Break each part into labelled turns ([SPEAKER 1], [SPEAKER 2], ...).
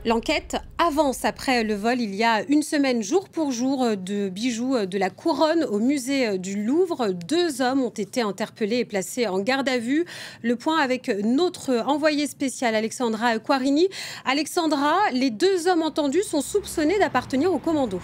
[SPEAKER 1] L'enquête avance après le vol il y a une semaine, jour pour jour, de bijoux de la couronne au musée du Louvre. 2 hommes ont été interpellés et placés en garde à vue. Le point avec notre envoyée spéciale Alexandra Quarini. Alexandra, les 2 hommes entendus sont soupçonnés d'appartenir au commando.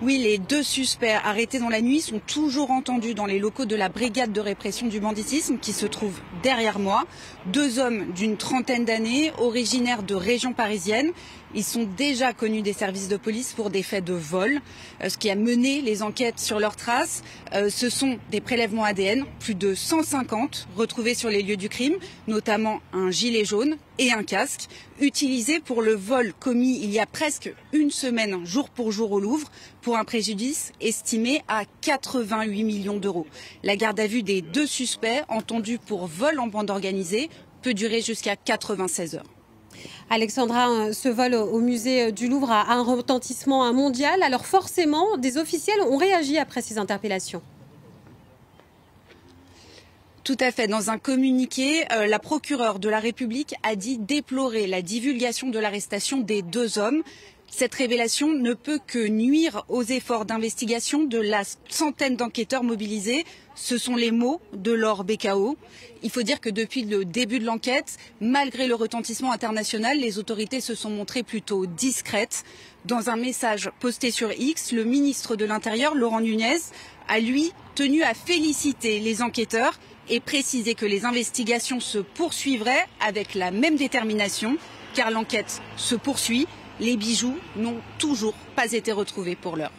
[SPEAKER 2] Oui, les 2 suspects arrêtés dans la nuit sont toujours entendus dans les locaux de la brigade de répression du banditisme qui se trouve derrière moi. 2 hommes d'une trentaine d'années, originaires de région parisienne. Ils sont déjà connus des services de police pour des faits de vol. Ce qui a mené les enquêtes sur leurs traces, ce sont des prélèvements ADN, plus de 150 retrouvés sur les lieux du crime, notamment un gilet jaune et un casque, utilisés pour le vol commis il y a presque une semaine, jour pour jour au Louvre, pour un préjudice estimé à 88 millions d'euros. La garde à vue des 2 suspects, entendus pour vol en bande organisée, peut durer jusqu'à 96 heures.
[SPEAKER 1] Alexandra, ce vol au musée du Louvre a un retentissement mondial. Alors forcément, des officiels ont réagi après ces interpellations.
[SPEAKER 2] Tout à fait. Dans un communiqué, la procureure de la République a dit déplorer la divulgation de l'arrestation des 2 hommes. Cette révélation ne peut que nuire aux efforts d'investigation de la centaine d'enquêteurs mobilisés. Ce sont les mots de Laure Bécao. Il faut dire que depuis le début de l'enquête, malgré le retentissement international, les autorités se sont montrées plutôt discrètes. Dans un message posté sur X, le ministre de l'Intérieur, Laurent Nunez, a lui tenu à féliciter les enquêteurs et préciser que les investigations se poursuivraient avec la même détermination, car l'enquête se poursuit. Les bijoux n'ont toujours pas été retrouvés pour l'heure.